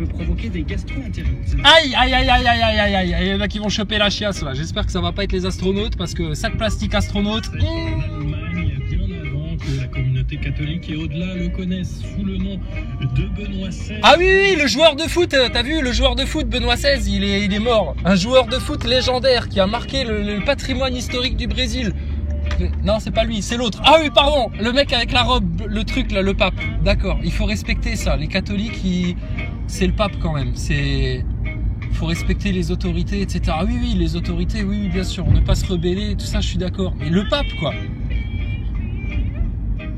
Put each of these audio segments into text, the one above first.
peut provoquer des gastro-entérites. Aïe, aïe, aïe, aïe, aïe, aïe, aïe, aïe, il y en a qui vont choper la chiasse là. J'espère que ça va pas être les astronautes parce que sac plastique astronaute. L'Allemagne, bien avant que la communauté catholique et au-delà le connaissent sous le nom de Benoît XVI. Ah oui, oui, le joueur de foot, t'as vu, le joueur de foot Benoît XVI, il est mort. Un joueur de foot légendaire qui a marqué le patrimoine historique du Brésil. Non, c'est pas lui, c'est l'autre. Ah oui, pardon, le mec avec la robe, le truc là, le pape. D'accord, il faut respecter ça. Les catholiques, c'est le pape quand même. Faut respecter les autorités, etc. Ah oui, oui, les autorités, oui, bien sûr. Ne pas se rebeller, tout ça, je suis d'accord. Mais le pape, quoi.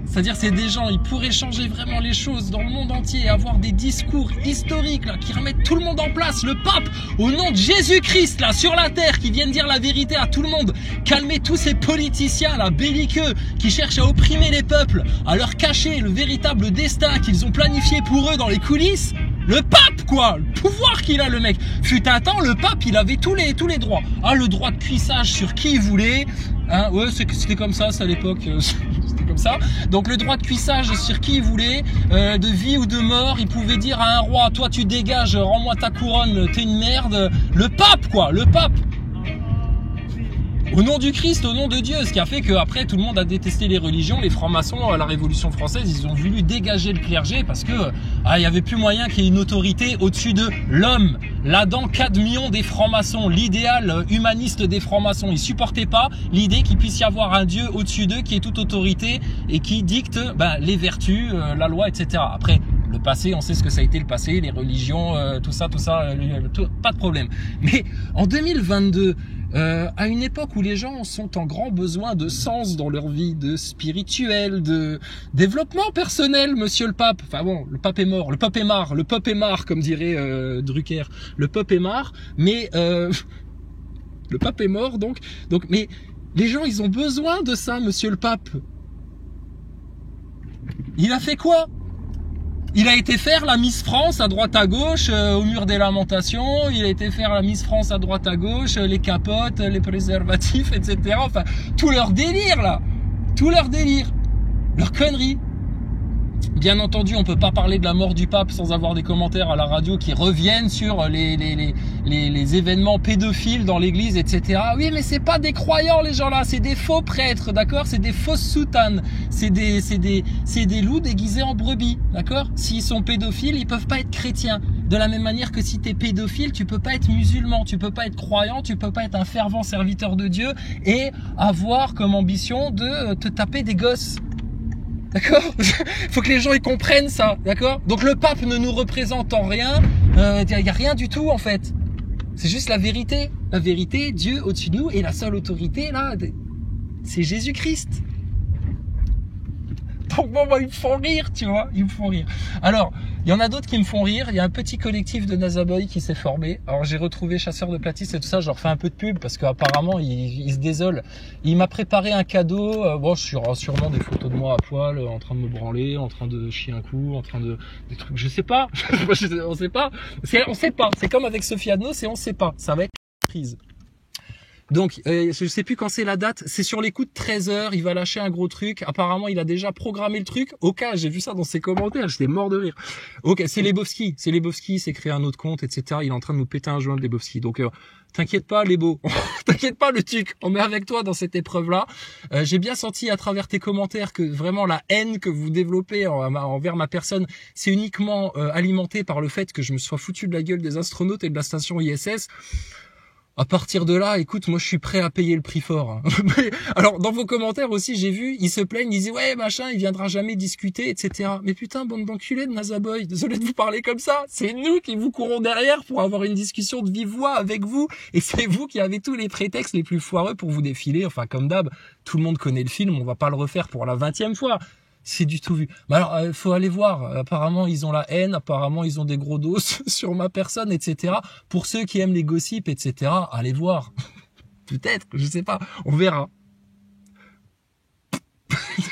C'est-à-dire, c'est des gens, ils pourraient changer vraiment les choses dans le monde entier, avoir des discours historiques là, qui remettent tout le monde en place. Le pape, au nom de Jésus-Christ là, sur la terre, qui viennent dire la vérité à tout le monde. Calmer tous ces politiciens là, belliqueux, qui cherchent à opprimer les peuples, à leur cacher le véritable destin qu'ils ont planifié pour eux dans les coulisses. Le pape, quoi, le pouvoir qu'il a, le mec. Fut un temps, le pape, il avait tous les droits. Ah, le droit de cuissage sur qui il voulait. Hein, ouais, c'était comme ça à l'époque. C'était comme ça. Donc le droit de cuissage sur qui il voulait, de vie ou de mort. Il pouvait dire à un roi, toi tu dégages, rends-moi ta couronne, t'es une merde. Le pape, quoi, le pape. Au nom du Christ, au nom de Dieu, ce qui a fait qu'après tout le monde a détesté les religions, les francs-maçons à la Révolution française, ils ont voulu dégager le clergé parce que il y avait plus moyen qu'il y ait une autorité au-dessus de l'homme. L'Adam cadmion des francs-maçons, l'idéal humaniste des francs-maçons, ils supportaient pas l'idée qu'il puisse y avoir un Dieu au-dessus d'eux qui est toute autorité et qui dicte les vertus, la loi, etc. Après, le passé, on sait ce que ça a été le passé, les religions, tout ça, pas de problème. Mais en 2022, à une époque où les gens sont en grand besoin de sens dans leur vie, de spirituel, de développement personnel, monsieur le pape. Enfin bon, le pape est mort, le pape est marre, comme dirait Drucker. Le pape est marre, mais le pape est mort, donc, mais les gens, ils ont besoin de ça, monsieur le pape. Il a fait quoi ? Il a été faire la Miss France à droite à gauche au mur des lamentations. Il a été faire la Miss France à droite à gauche, les capotes, les préservatifs, etc. Enfin, tout leur délire là, tout leur délire, leur connerie. Bien entendu, on peut pas parler de la mort du pape sans avoir des commentaires à la radio qui reviennent sur les événements pédophiles dans l'église, etc. Oui, mais c'est pas des croyants les gens là, c'est des faux prêtres, d'accord? C'est des fausses soutanes, c'est des loups déguisés en brebis, d'accord? S'ils sont pédophiles, ils peuvent pas être chrétiens. De la même manière que si t'es pédophile, tu peux pas être musulman, tu peux pas être croyant, tu peux pas être un fervent serviteur de Dieu et avoir comme ambition de te taper des gosses. D'accord? Faut que les gens ils comprennent ça, d'accord? Donc le pape ne nous représente en rien, y a rien du tout en fait. C'est juste la vérité. La vérité, Dieu au-dessus de nous et la seule autorité là, c'est Jésus-Christ. Donc bon, moi, ils me font rire, tu vois, ils me font rire. Alors, il y en a d'autres qui me font rire. Il y a un petit collectif de Nazaboy qui s'est formé. Alors, j'ai retrouvé Chasseur de Platistes et tout ça. Je leur fais un peu de pub parce qu'apparemment, il se désole. Il m'a préparé un cadeau. Bon, sûrement des photos de moi à poil, en train de me branler, en train de chier un coup, en train de des trucs. Je sais pas. On sait pas. On sait pas. C'est comme avec Sophie Adno, c'est on sait pas. Ça va être prise. Donc, je sais plus quand c'est la date. C'est sur les coups de 13h. Il va lâcher un gros truc. Apparemment, il a déjà programmé le truc. Au cas, j'ai vu ça dans ses commentaires. J'étais mort de rire. Ok, c'est Lebowski. Il s'est créé un autre compte, etc. Il est en train de nous péter un joint de Lebowski. Donc, t'inquiète pas, Lebo. T'inquiète pas, le truc. On met avec toi dans cette épreuve-là. J'ai bien senti à travers tes commentaires que vraiment la haine que vous développez envers ma personne, c'est uniquement alimenté par le fait que je me sois foutu de la gueule des astronautes et de la station ISS. À partir de là, écoute, moi je suis prêt à payer le prix fort. Alors dans vos commentaires aussi, j'ai vu, ils se plaignent, ils disent ouais machin, il viendra jamais discuter, etc. Mais putain, bande d'enculés de Nazaboy, désolé de vous parler comme ça. C'est nous qui vous courons derrière pour avoir une discussion de vive voix avec vous, et c'est vous qui avez tous les prétextes les plus foireux pour vous défiler. Enfin comme d'hab, tout le monde connaît le film, on va pas le refaire pour la 20e fois. C'est du tout vu. Mais alors, faut aller voir. Apparemment, ils ont la haine. Apparemment, ils ont des gros dos sur ma personne, etc. Pour ceux qui aiment les gossips, etc. Allez voir. Peut-être, je sais pas. On verra.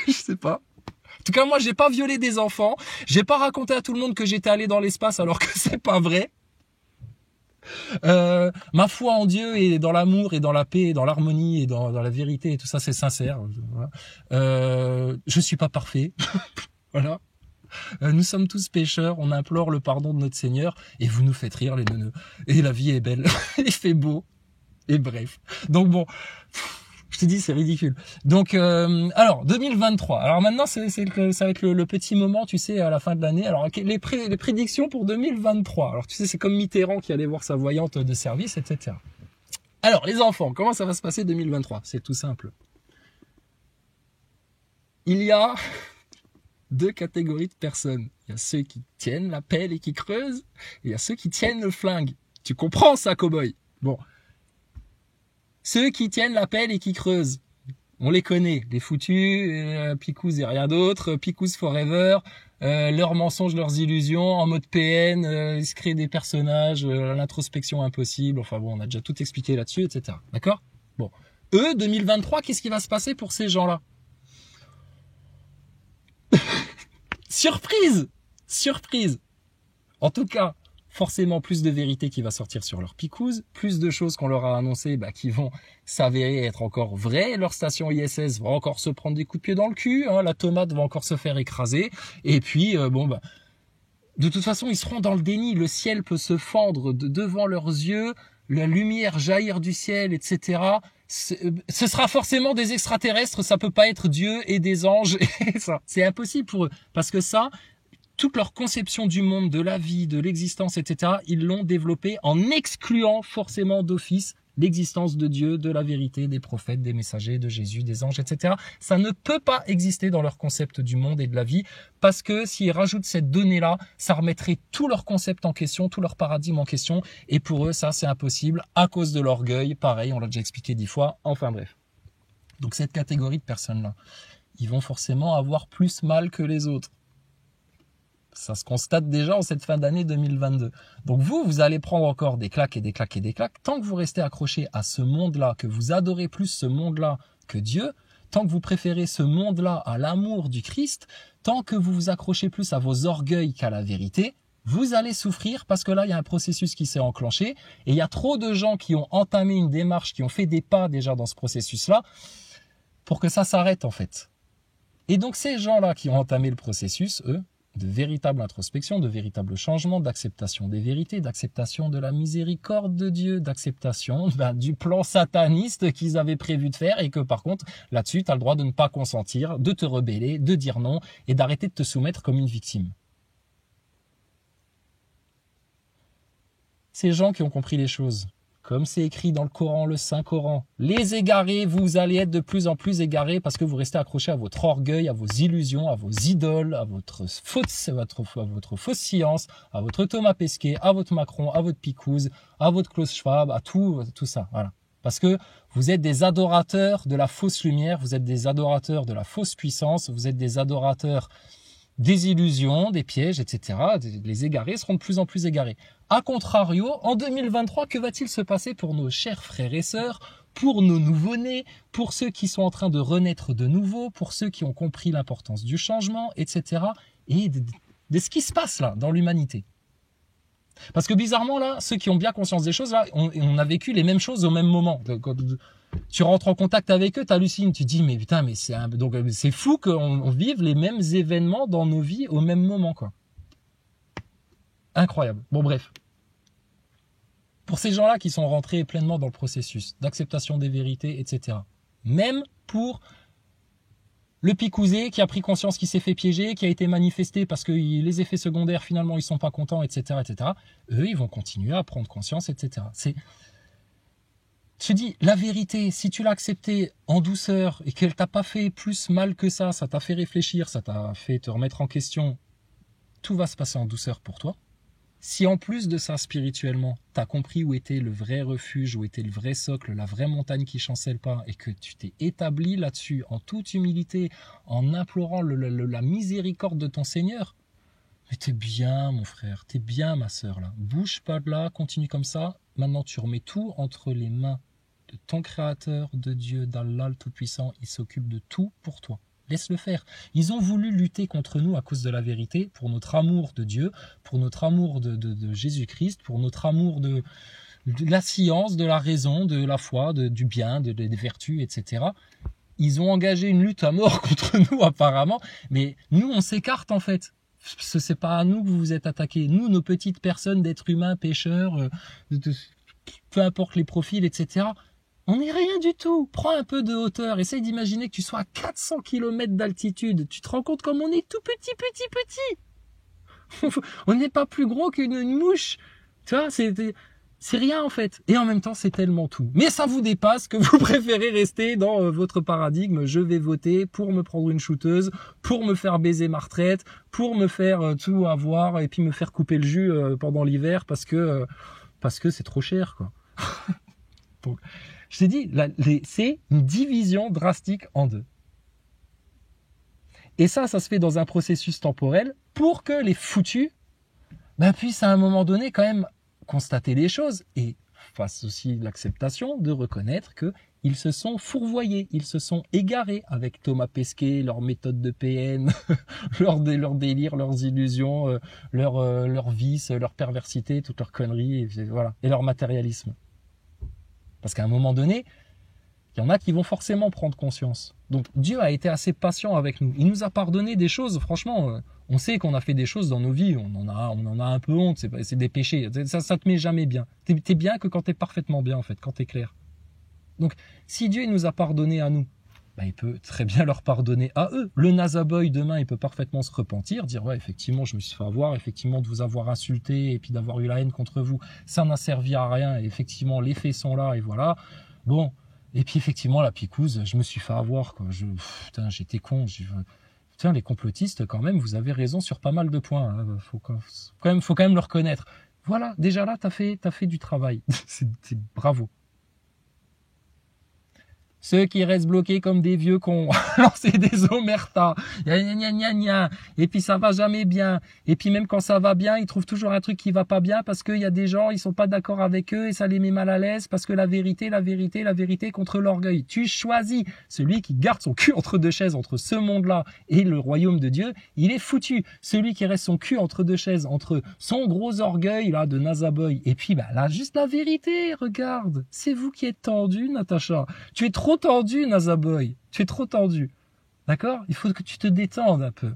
Je sais pas. En tout cas, moi, j'ai pas violé des enfants. J'ai pas raconté à tout le monde que j'étais allé dans l'espace alors que c'est pas vrai. Ma foi en Dieu et dans l'amour et dans la paix et dans l'harmonie et dans la vérité et tout ça, c'est sincère. Voilà. Je suis pas parfait. Voilà. Nous sommes tous pécheurs, on implore le pardon de notre Seigneur, et vous nous faites rire les neuneux. Et la vie est belle, il fait beau, et bref. Donc bon, je te dis, c'est ridicule. Donc, alors, 2023. Alors maintenant, ça va être le petit moment, tu sais, à la fin de l'année. Alors, les prédictions pour 2023. Alors, tu sais, c'est comme Mitterrand qui allait voir sa voyante de service, etc. Alors, les enfants, comment ça va se passer 2023? C'est tout simple. Il y a 2 catégories de personnes. Il y a ceux qui tiennent la pelle et qui creusent, et il y a ceux qui tiennent le flingue. Tu comprends ça, cow-boy? Bon. Ceux qui tiennent la pelle et qui creusent, on les connaît, les foutus, Picous et rien d'autre, Picous forever, leurs mensonges, leurs illusions, en mode PN, ils se créent des personnages, l'introspection impossible, enfin bon, on a déjà tout expliqué là-dessus, etc. D'accord? Bon. Eux, 2023, qu'est-ce qui va se passer pour ces gens-là? Surprise! Surprise! En tout cas, forcément plus de vérité qui va sortir sur leur picouse, plus de choses qu'on leur a annoncées qui vont s'avérer être encore vraies, leur station ISS va encore se prendre des coups de pied dans le cul, hein, la tomate va encore se faire écraser, et puis de toute façon ils seront dans le déni, le ciel peut se fendre devant leurs yeux, la lumière jaillir du ciel, etc. Ce sera forcément des extraterrestres, ça peut pas être Dieu et des anges, et ça, c'est impossible pour eux, parce que ça, toute leur conception du monde, de la vie, de l'existence, etc., ils l'ont développé en excluant forcément d'office l'existence de Dieu, de la vérité, des prophètes, des messagers, de Jésus, des anges, etc. Ça ne peut pas exister dans leur concept du monde et de la vie, parce que s'ils rajoutent cette donnée-là, ça remettrait tout leur concept en question, tout leur paradigme en question, et pour eux, ça, c'est impossible, à cause de l'orgueil, pareil, on l'a déjà expliqué 10 fois, enfin bref. Donc cette catégorie de personnes-là, ils vont forcément avoir plus mal que les autres. Ça se constate déjà en cette fin d'année 2022. Donc vous allez prendre encore des claques et des claques et des claques. Tant que vous restez accroché à ce monde-là, que vous adorez plus ce monde-là que Dieu, tant que vous préférez ce monde-là à l'amour du Christ, tant que vous vous accrochez plus à vos orgueils qu'à la vérité, vous allez souffrir parce que là, il y a un processus qui s'est enclenché et il y a trop de gens qui ont entamé une démarche, qui ont fait des pas déjà dans ce processus-là pour que ça s'arrête en fait. Et donc ces gens-là qui ont entamé le processus, eux, de véritable introspection, de véritable changement, d'acceptation des vérités, d'acceptation de la miséricorde de Dieu, d'acceptation du plan sataniste qu'ils avaient prévu de faire et que par contre, là-dessus, tu as le droit de ne pas consentir, de te rebeller, de dire non et d'arrêter de te soumettre comme une victime. Ces gens qui ont compris les choses, comme c'est écrit dans le Coran, le Saint-Coran, les égarés, vous allez être de plus en plus égarés parce que vous restez accrochés à votre orgueil, à vos illusions, à vos idoles, à votre fausse science, à votre Thomas Pesquet, à votre Macron, à votre Picouze, à votre Klaus Schwab, à tout ça, voilà. Parce que vous êtes des adorateurs de la fausse lumière, vous êtes des adorateurs de la fausse puissance, vous êtes des adorateurs des illusions, des pièges, etc. Les égarés seront de plus en plus égarés. A contrario, en 2023, que va-t-il se passer pour nos chers frères et sœurs, pour nos nouveau-nés, pour ceux qui sont en train de renaître de nouveau, pour ceux qui ont compris l'importance du changement, etc. et de ce qui se passe là, dans l'humanité. Parce que bizarrement, là, ceux qui ont bien conscience des choses, là, on a vécu les mêmes choses au même moment. Tu rentres en contact avec eux, t'hallucines, tu te dis mais putain, mais c'est fou qu'on vive les mêmes événements dans nos vies au même moment, quoi. Incroyable. Bon, bref. Pour ces gens-là qui sont rentrés pleinement dans le processus d'acceptation des vérités, etc. Même pour le picousé qui a pris conscience qu'il s'est fait piéger, qui a été manifesté parce que les effets secondaires, finalement, ils sont pas contents, etc., etc. Eux, ils vont continuer à prendre conscience, etc. Je te dis, la vérité, si tu l'as acceptée en douceur et qu'elle t'a pas fait plus mal que ça t'a fait réfléchir, ça t'a fait te remettre en question, tout va se passer en douceur pour toi. Si en plus de ça, spirituellement, tu as compris où était le vrai refuge, où était le vrai socle, la vraie montagne qui chancelle pas, et que tu t'es établi là-dessus en toute humilité, en implorant la miséricorde de ton Seigneur, mais t'es bien, mon frère, t'es bien, ma sœur, là. Bouge pas de là, continue comme ça. Maintenant, tu remets tout entre les mains de ton Créateur, de Dieu, d'Allah le Tout-Puissant. Il s'occupe de tout pour toi. Laisse-le faire. Ils ont voulu lutter contre nous à cause de la vérité, pour notre amour de Dieu, pour notre amour de Jésus-Christ, pour notre amour de la science, de la raison, de la foi, du bien, des vertus, etc. Ils ont engagé une lutte à mort contre nous apparemment, mais nous on s'écarte en fait. c'est pas à nous que vous vous êtes attaqués. Nous, nos petites personnes d'êtres humains, pêcheurs, peu importe les profils, etc., on n'est rien du tout. Prends un peu de hauteur. Essaye d'imaginer que tu sois à 400 km d'altitude. Tu te rends compte comme on est tout petit. On n'est pas plus gros qu'une mouche. Tu vois, c'est rien en fait. Et en même temps, c'est tellement tout. Mais ça vous dépasse que vous préférez rester dans votre paradigme. Je vais voter pour me prendre une shooteuse, pour me faire baiser ma retraite, pour me faire tout avoir et puis me faire couper le jus pendant l'hiver parce que c'est trop cher, quoi. Donc, je t'ai dit, c'est une division drastique en deux. Et ça se fait dans un processus temporel pour que les foutus puissent à un moment donné quand même constater les choses et fassent aussi l'acceptation de reconnaître qu'ils se sont fourvoyés, ils se sont égarés avec Thomas Pesquet, leur méthode de PN, leur délire, leurs illusions, leurs vices, leur perversité, toutes leurs conneries, et leur matérialisme. Parce qu'à un moment donné, il y en a qui vont forcément prendre conscience. Donc Dieu a été assez patient avec nous. Il nous a pardonné des choses, franchement, on sait qu'on a fait des choses dans nos vies, on en a un peu honte, c'est des péchés, ça te met jamais bien. T'es bien que quand t'es parfaitement bien en fait, quand t'es clair. Donc si Dieu nous a pardonné à nous, il peut très bien leur pardonner à eux. Le Nazaboy demain, il peut parfaitement se repentir, dire ouais effectivement je me suis fait avoir, effectivement de vous avoir insulté et puis d'avoir eu la haine contre vous, ça n'a servi à rien et effectivement les faits sont là et voilà. Bon, et puis effectivement la picouse, je me suis fait avoir quoi. Putain, j'étais con. Putain, les complotistes quand même, vous avez raison sur pas mal de points. Hein. Faut quand même le reconnaître. Voilà, déjà là t'as fait du travail. c'est bravo. Ceux qui restent bloqués comme des vieux cons, lancer des omertas, et puis ça va jamais bien, et puis même quand ça va bien, ils trouvent toujours un truc qui va pas bien parce qu'il y a des gens, ils sont pas d'accord avec eux et ça les met mal à l'aise parce que la vérité contre l'orgueil. Tu choisis celui qui garde son cul entre deux chaises, entre ce monde-là et le royaume de Dieu, il est foutu. Celui qui reste son cul entre deux chaises, entre son gros orgueil là de Nazaboy, et puis là juste la vérité, regarde, c'est vous qui êtes tendu, Natacha. Tu es trop tendu, Nazaboy. Tu es trop tendu. D'accord? Il faut que tu te détendes un peu.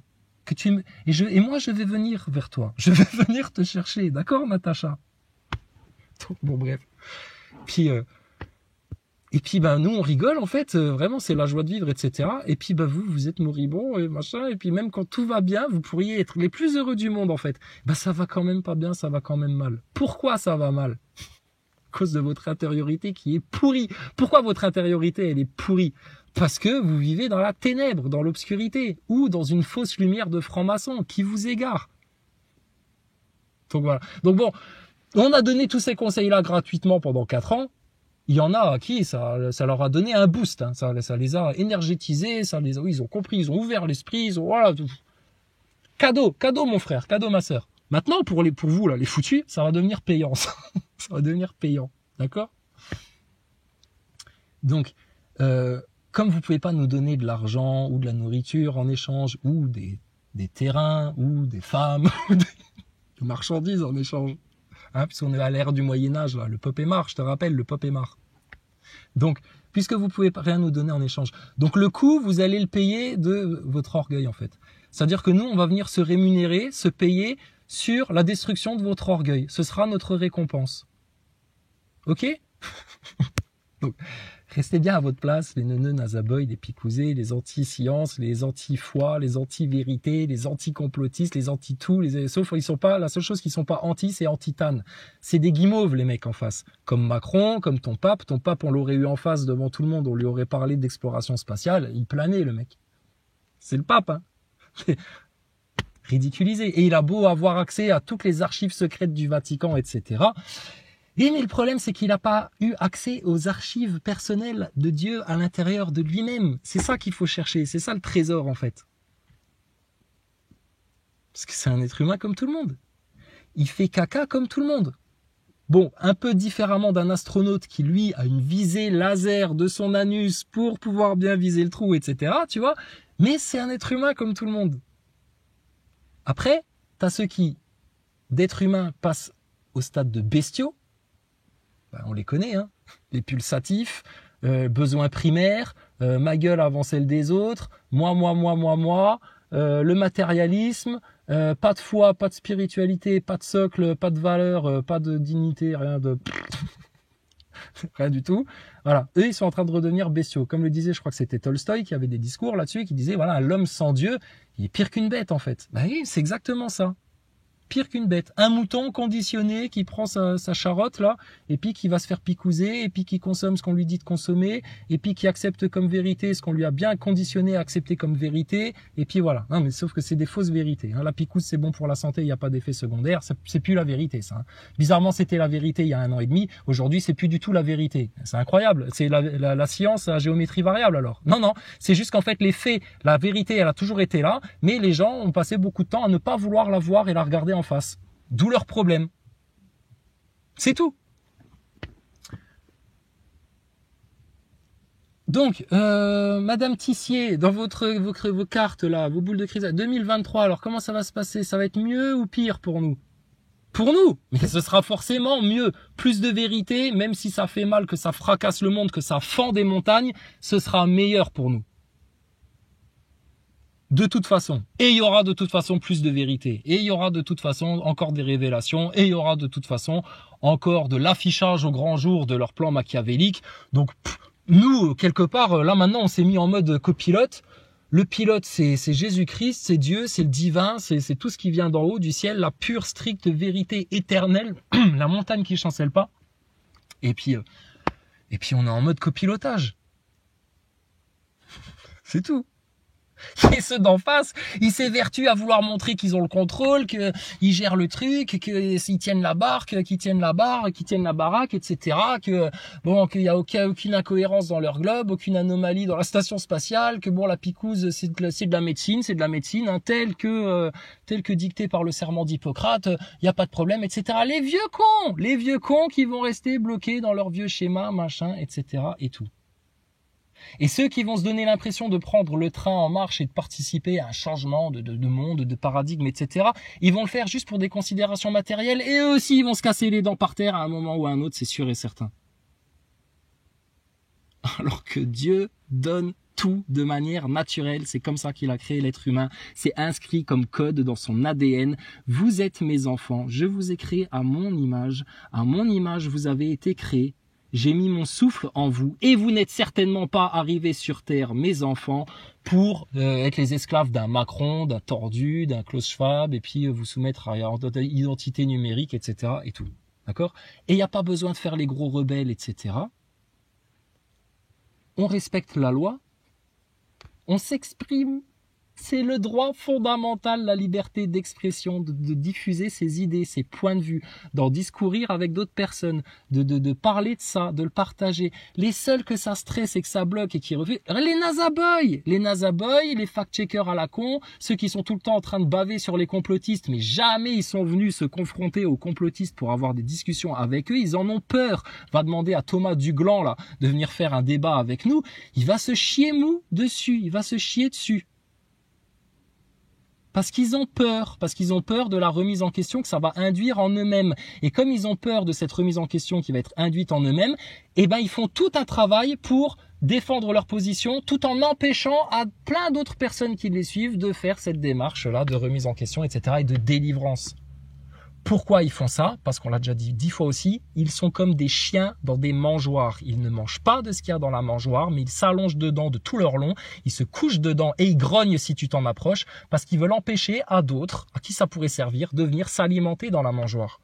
Et moi, je vais venir vers toi. Je vais venir te chercher. D'accord, Natacha? Bon, bref. Et puis, nous, on rigole, en fait. Vraiment, c'est la joie de vivre, etc. Et puis, vous êtes moribond et machin. Et puis, même quand tout va bien, vous pourriez être les plus heureux du monde, en fait. Ça va quand même pas bien, ça va quand même mal. Pourquoi ça va mal? Cause de votre intériorité qui est pourrie. Pourquoi votre intériorité elle est pourrie? Parce que vous vivez dans la ténèbre, dans l'obscurité, ou dans une fausse lumière de franc-maçon qui vous égare. Donc voilà. Donc bon, on a donné tous ces conseils-là gratuitement pendant 4 ans. Il y en a à qui ça leur a donné un boost. Hein. Ça les a énergétisés, ils ont compris, ils ont ouvert l'esprit, voilà. Cadeau mon frère, cadeau ma sœur. Maintenant, pour vous, là, les foutus, ça va devenir payant. Ça va devenir payant. D'accord? Donc, comme vous pouvez pas nous donner de l'argent ou de la nourriture en échange, ou des terrains, ou des femmes, ou des marchandises en échange, hein, puisqu'on est à l'ère du Moyen-Âge, là, le pop est marre, je te rappelle, le pop est marre. Donc, puisque vous pouvez rien nous donner en échange, donc le coût, vous allez le payer de votre orgueil, en fait. C'est-à-dire que nous, on va venir se rémunérer, se payer sur la destruction de votre orgueil. Ce sera notre récompense. Ok? Donc, restez bien à votre place, les neuneux Nazaboy, les picousés, les anti-science, les anti-foi, les anti-vérité, les anti-complotistes, les anti-tout, sauf ils sont pas, la seule chose qu'ils sont pas anti, c'est anti-tan. C'est des guimauves, les mecs en face. Comme Macron, comme ton pape, on l'aurait eu en face devant tout le monde, on lui aurait parlé d'exploration spatiale, il planait, le mec. C'est le pape, hein. Ridiculisé. Et il a beau avoir accès à toutes les archives secrètes du Vatican, etc. Mais le problème, c'est qu'il n'a pas eu accès aux archives personnelles de Dieu à l'intérieur de lui-même. C'est ça qu'il faut chercher. C'est ça le trésor, en fait. Parce que c'est un être humain comme tout le monde. Il fait caca comme tout le monde. Bon, un peu différemment d'un astronaute qui, lui, a une visée laser de son anus pour pouvoir bien viser le trou, etc. Tu vois? Mais c'est un être humain comme tout le monde. Après, t'as ceux qui, d'être humains, passent au stade de bestiaux. On les connaît, hein. Les pulsatifs, besoins primaires, ma gueule avant celle des autres, moi, le matérialisme, pas de foi, pas de spiritualité, pas de socle, pas de valeur, pas de dignité, rien de... rien du tout. Voilà, eux, ils sont en train de redevenir bestiaux. Comme le disait, je crois que c'était Tolstoï qui avait des discours là-dessus, qui disait, voilà, l'homme sans Dieu, il est pire qu'une bête, en fait. Ben oui, c'est exactement ça. Pire qu'une bête. Un mouton conditionné qui prend sa charotte là, et puis qui va se faire picouser, et puis qui consomme ce qu'on lui dit de consommer, et puis qui accepte comme vérité ce qu'on lui a bien conditionné à accepter comme vérité, et puis voilà. Non, mais sauf que c'est des fausses vérités. Hein. La picouse c'est bon pour la santé, il n'y a pas d'effet secondaire, c'est plus la vérité ça. Hein. Bizarrement c'était la vérité il y a 1 an et demi, aujourd'hui c'est plus du tout la vérité. C'est incroyable. C'est la science à géométrie variable alors. Non, c'est juste qu'en fait les faits, la vérité elle a toujours été là, mais les gens ont passé beaucoup de temps à ne pas vouloir la voir et la regarder en face. D'où leur problème. C'est tout. Donc, Madame Tissier, dans vos cartes là, vos boules de cristal, 2023, alors comment ça va se passer? Ça va être mieux ou pire pour nous? Pour nous, mais ce sera forcément mieux. Plus de vérité, même si ça fait mal, que ça fracasse le monde, que ça fend des montagnes, ce sera meilleur pour nous. De toute façon. Et il y aura de toute façon plus de vérité. Et il y aura de toute façon encore des révélations. Et il y aura de toute façon encore de l'affichage au grand jour de leur plan machiavélique. Donc, nous, quelque part, là maintenant, on s'est mis en mode copilote. Le pilote, c'est Jésus-Christ, c'est Dieu, c'est le divin, c'est tout ce qui vient d'en haut du ciel, la pure, stricte vérité éternelle, la montagne qui chancelle pas. Et puis on est en mode copilotage. C'est tout. Et ceux d'en face, ils s'évertuent à vouloir montrer qu'ils ont le contrôle, qu'ils gèrent le truc, qu'ils tiennent la barque, qu'ils tiennent la barre, qu'ils tiennent la baraque, etc. Que bon, qu'il y a aucune incohérence dans leur globe, aucune anomalie dans la station spatiale, que bon, la picouse c'est de la médecine, hein, tel que dicté par le serment d'Hippocrate, il y a pas de problème, etc. Les vieux cons qui vont rester bloqués dans leur vieux schéma, machin, etc. et tout. Et ceux qui vont se donner l'impression de prendre le train en marche et de participer à un changement de monde, de paradigme, etc., ils vont le faire juste pour des considérations matérielles et eux aussi ils vont se casser les dents par terre à un moment ou à un autre, c'est sûr et certain. Alors que Dieu donne tout de manière naturelle, c'est comme ça qu'il a créé l'être humain, c'est inscrit comme code dans son ADN. Vous êtes mes enfants, je vous ai créé à mon image vous avez été créés. J'ai mis mon souffle en vous et vous n'êtes certainement pas arrivés sur Terre, mes enfants, pour être les esclaves d'un Macron, d'un Tordu, d'un Klaus Schwab et puis vous soumettre à identité numérique, etc. et tout. D'accord? Et il n'y a pas besoin de faire les gros rebelles, etc. On respecte la loi, on s'exprime. C'est le droit fondamental, la liberté d'expression, de diffuser ses idées, ses points de vue, d'en discourir avec d'autres personnes, de parler de ça, de le partager. Les seuls que ça stresse et que ça bloque et qui refusent, les NASA-boys, les fact-checkers à la con, ceux qui sont tout le temps en train de baver sur les complotistes, mais jamais ils sont venus se confronter aux complotistes pour avoir des discussions avec eux, ils en ont peur. Va demander à Thomas Duglan, là, de venir faire un débat avec nous, il va se chier mou dessus, il va se chier dessus. Parce qu'ils ont peur de la remise en question que ça va induire en eux-mêmes. Et comme ils ont peur de cette remise en question qui va être induite en eux-mêmes, eh ben ils font tout un travail pour défendre leur position tout en empêchant à plein d'autres personnes qui les suivent de faire cette démarche-là de remise en question, etc. et de délivrance. Pourquoi ils font ça? Parce qu'on l'a déjà dit 10 fois aussi, ils sont comme des chiens dans des mangeoires. Ils ne mangent pas de ce qu'il y a dans la mangeoire, mais ils s'allongent dedans de tout leur long, ils se couchent dedans et ils grognent si tu t'en approches, parce qu'ils veulent empêcher à d'autres, à qui ça pourrait servir, de venir s'alimenter dans la mangeoire.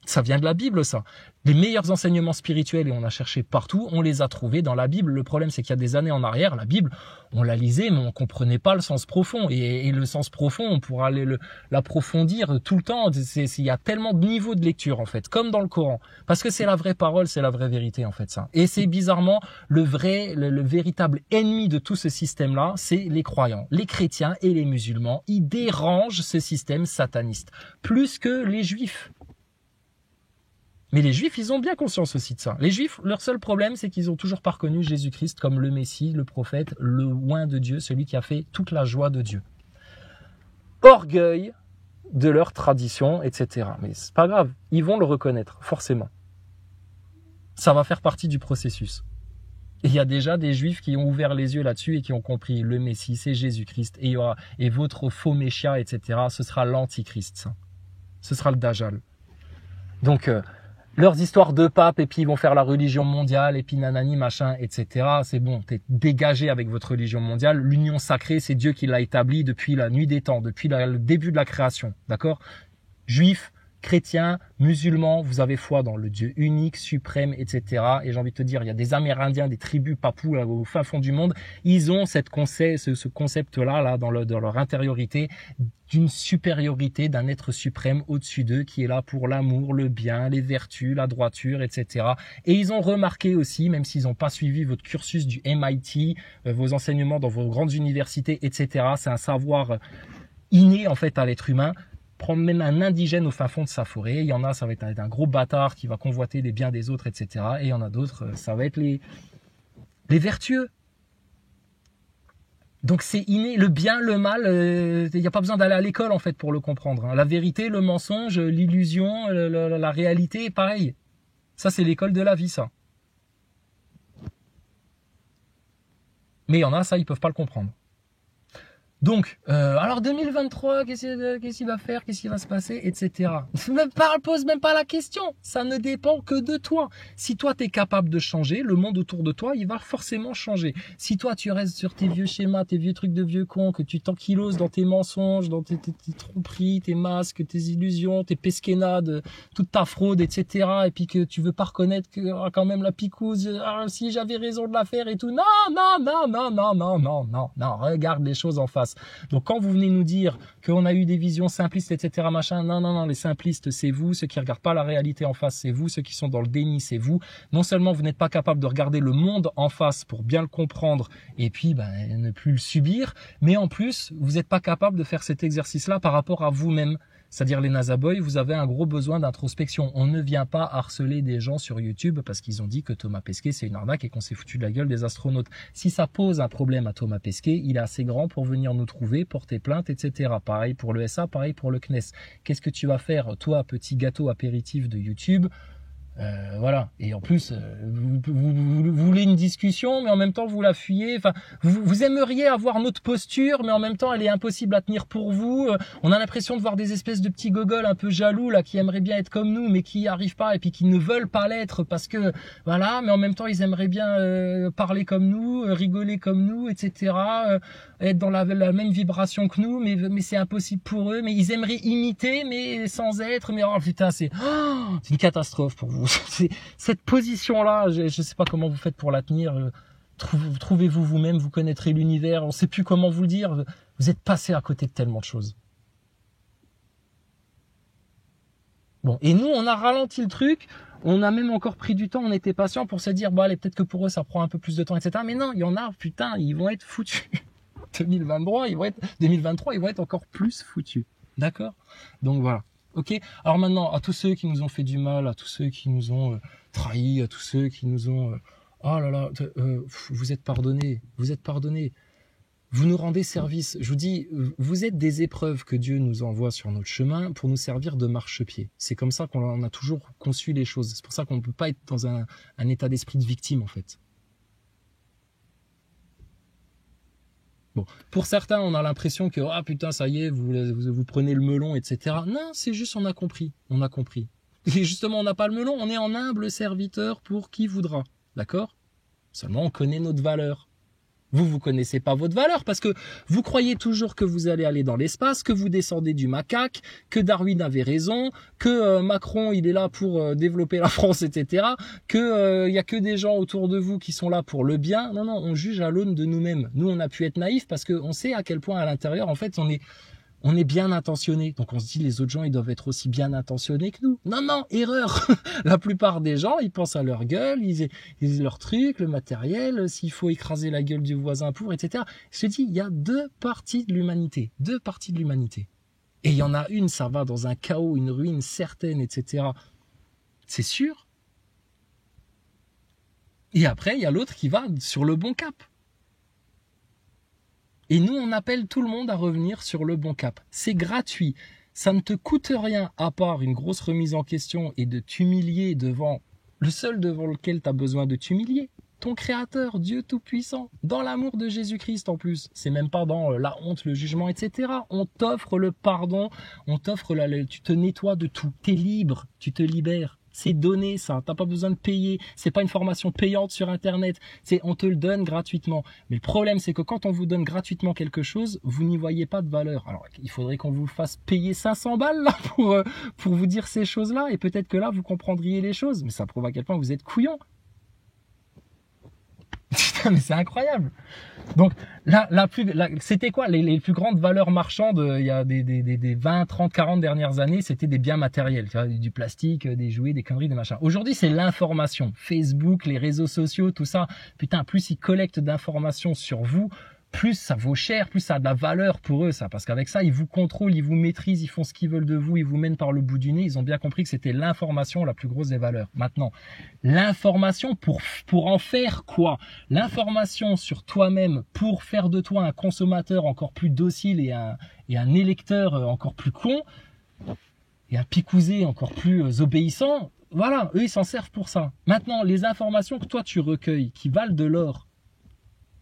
Ça vient de la Bible, ça. Les meilleurs enseignements spirituels, et on a cherché partout, on les a trouvés dans la Bible. Le problème, c'est qu'il y a des années en arrière, la Bible, on la lisait, mais on comprenait pas le sens profond. Et le sens profond, on pourra aller l'approfondir tout le temps. Il y a tellement de niveaux de lecture, en fait, comme dans le Coran. Parce que c'est la vraie parole, c'est la vraie vérité, en fait, ça. Et c'est bizarrement le véritable ennemi de tout ce système-là, c'est les croyants. Les chrétiens et les musulmans, ils dérangent ce système sataniste. Plus que les juifs. Mais les Juifs, ils ont bien conscience aussi de ça. Les Juifs, leur seul problème, c'est qu'ils ont toujours pas reconnu Jésus-Christ comme le Messie, le prophète, le oint de Dieu, celui qui a fait toute la joie de Dieu. Orgueil de leur tradition, etc. Mais c'est pas grave, ils vont le reconnaître, forcément. Ça va faire partie du processus. Et il y a déjà des juifs qui ont ouvert les yeux là-dessus et qui ont compris le Messie, c'est Jésus-Christ. Et votre faux Messia, etc., ce sera l'Antichrist. Ça. Ce sera le Dajjal. Donc, leurs histoires de pape, et puis ils vont faire la religion mondiale, et puis nanani, machin, etc. C'est bon, t'es dégagé avec votre religion mondiale. L'union sacrée, c'est Dieu qui l'a établie depuis la nuit des temps, depuis le début de la création. D'accord? Juifs, chrétiens, musulmans, vous avez foi dans le Dieu unique, suprême, etc. Et j'ai envie de te dire, il y a des Amérindiens, des tribus papous là, au fin fond du monde, ils ont ce concept-là dans leur intériorité, d'une supériorité d'un être suprême au-dessus d'eux qui est là pour l'amour, le bien, les vertus, la droiture, etc. Et ils ont remarqué aussi, même s'ils n'ont pas suivi votre cursus du MIT, vos enseignements dans vos grandes universités, etc. C'est un savoir inné en fait à l'être humain. Prendre même un indigène au fin fond de sa forêt. Il y en a, ça va être un gros bâtard qui va convoiter les biens des autres, etc. Et il y en a d'autres, ça va être les vertueux. Donc c'est inné, le bien, le mal, il n'y a pas besoin d'aller à l'école en fait pour le comprendre. Hein. La vérité, le mensonge, l'illusion, la réalité, pareil. Ça c'est l'école de la vie, ça. Mais il y en a, ça, ils peuvent pas le comprendre. Donc, alors 2023, qu'est-ce qu'il va faire, qu'est-ce qui va se passer, etc. Pose même pas la question, ça ne dépend que de toi. Si toi, tu es capable de changer, le monde autour de toi, il va forcément changer. Si toi, tu restes sur tes vieux schémas, tes vieux trucs de vieux cons, que tu t'ankyloses dans tes mensonges, dans tes tromperies, tes masques, tes illusions, tes pesquenades, toute ta fraude, etc. Et puis que tu veux pas reconnaître que quand même la picouse, si j'avais raison de la faire et tout. Non, regarde les choses en face. Donc quand vous venez nous dire qu'on a eu des visions simplistes, etc., machin, non, les simplistes, c'est vous. Ceux qui regardent pas la réalité en face, c'est vous. Ceux qui sont dans le déni, c'est vous. Non seulement vous n'êtes pas capable de regarder le monde en face pour bien le comprendre et puis ne plus le subir, mais en plus, vous n'êtes pas capable de faire cet exercice-là par rapport à vous-même. C'est-à-dire les Nazaboys, vous avez un gros besoin d'introspection. On ne vient pas harceler des gens sur YouTube parce qu'ils ont dit que Thomas Pesquet c'est une arnaque et qu'on s'est foutu de la gueule des astronautes. Si ça pose un problème à Thomas Pesquet, il est assez grand pour venir nous trouver, porter plainte, etc. Pareil pour le SA, pareil pour le CNES. Qu'est-ce que tu vas faire, toi, petit gâteau apéritif de YouTube ? Voilà. Et en plus, vous voulez une discussion, mais en même temps vous la fuyez. Enfin, vous aimeriez avoir notre posture, mais en même temps elle est impossible à tenir pour vous. On a l'impression de voir des espèces de petits gogoles un peu jaloux là, qui aimeraient bien être comme nous, mais qui n'y arrivent pas et puis qui ne veulent pas l'être parce que voilà. Mais en même temps ils aimeraient bien parler comme nous, rigoler comme nous, etc. Être dans la même vibration que nous, mais c'est impossible pour eux. Mais ils aimeraient imiter, mais sans être. Mais oh putain, c'est une catastrophe pour vous. Cette position-là, je ne sais pas comment vous faites pour la tenir. Trouvez-vous vous-même, vous connaîtrez l'univers. On ne sait plus comment vous le dire. Vous êtes passé à côté de tellement de choses. Bon, et nous, on a ralenti le truc. On a même encore pris du temps. On était patient pour se dire, bon allez, peut-être que pour eux, ça prend un peu plus de temps, etc. Mais non, il y en a, putain, ils vont être foutus. 2023, ils vont être encore plus foutus. D'accord ? Donc voilà. Ok. Alors maintenant, à tous ceux qui nous ont fait du mal, à tous ceux qui nous ont trahis, à tous ceux qui nous ont, oh là là, vous êtes pardonnés, vous êtes pardonnés. Vous nous rendez service. Je vous dis, vous êtes des épreuves que Dieu nous envoie sur notre chemin pour nous servir de marchepied. C'est comme ça qu'on a toujours conçu les choses. C'est pour ça qu'on ne peut pas être dans un état d'esprit de victime en fait. Bon, pour certains, on a l'impression que ah putain, ça y est, vous prenez le melon, etc. Non, c'est juste on a compris. Et justement, on n'a pas le melon, on est en humble serviteur pour qui voudra. D'accord ? Seulement, on connaît notre valeur. Vous connaissez pas votre valeur parce que vous croyez toujours que vous allez aller dans l'espace, que vous descendez du macaque, que Darwin avait raison, que Macron il est là pour développer la France, etc. Que y a que des gens autour de vous qui sont là pour le bien. Non, on juge à l'aune de nous-mêmes. Nous, on a pu être naïfs parce qu'on sait à quel point à l'intérieur, en fait, on est bien intentionné. Donc on se dit les autres gens ils doivent être aussi bien intentionnés que nous. Non, erreur. La plupart des gens ils pensent à leur gueule, ils leur truc, le matériel, s'il faut écraser la gueule du voisin pour, etc. Je te dis, il y a deux parties de l'humanité. Et il y en a une, ça va dans un chaos, une ruine certaine, etc. C'est sûr. Et après il y a l'autre qui va sur le bon cap. Et nous, on appelle tout le monde à revenir sur le bon cap. C'est gratuit. Ça ne te coûte rien à part une grosse remise en question et de t'humilier devant le seul devant lequel tu as besoin de t'humilier. ton créateur, Dieu Tout-Puissant, dans l'amour de Jésus-Christ en plus. C'est même pas dans la honte, le jugement, etc. On t'offre le pardon, on t'offre tu te nettoies de tout. T'es libre, tu te libères. C'est donné ça, t'as pas besoin de payer, c'est pas une formation payante sur internet, on te le donne gratuitement. Mais le problème c'est que quand on vous donne gratuitement quelque chose, vous n'y voyez pas de valeur. Alors il faudrait qu'on vous fasse payer 500 balles là pour vous dire ces choses-là, et peut-être que là vous comprendriez les choses, mais ça prouve à quel point vous êtes couillon. Putain, mais c'est incroyable. Donc c'était quoi les plus grandes valeurs marchandes il y a des 20, 30, 40 dernières années, c'était des biens matériels, tu vois, du plastique, des jouets, des conneries, des machins. Aujourd'hui, c'est l'information. Facebook, les réseaux sociaux, tout ça. Putain, plus ils collectent d'informations sur vous, plus ça vaut cher, plus ça a de la valeur pour eux, ça. Parce qu'avec ça, ils vous contrôlent, ils vous maîtrisent, ils font ce qu'ils veulent de vous, ils vous mènent par le bout du nez. Ils ont bien compris que c'était l'information la plus grosse des valeurs. Maintenant, l'information pour en faire quoi? L'information sur toi-même pour faire de toi un consommateur encore plus docile et un électeur encore plus con et un picousé encore plus obéissant. Voilà, eux, ils s'en servent pour ça. Maintenant, les informations que toi, tu recueilles, qui valent de l'or,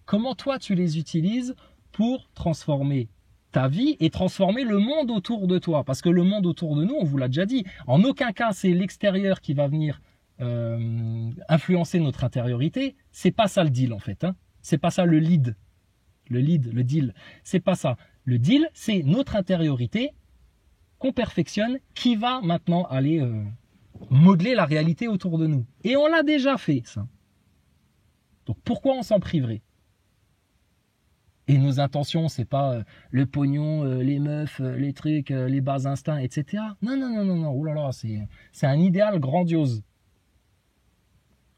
comment toi tu les utilises pour transformer ta vie et transformer le monde autour de toi? Parce que le monde autour de nous, on vous l'a déjà dit, en aucun cas c'est l'extérieur qui va venir influencer notre intériorité. C'est pas ça le deal en fait. Hein. C'est pas ça le lead. Le deal. C'est pas ça. Le deal, c'est notre intériorité qu'on perfectionne qui va maintenant aller modeler la réalité autour de nous. Et on l'a déjà fait ça. Donc pourquoi on s'en priverait? Et nos intentions, c'est pas le pognon, les meufs, les trucs, les bas instincts, etc. Non, non, non, non, non. Oh là là, c'est un idéal grandiose.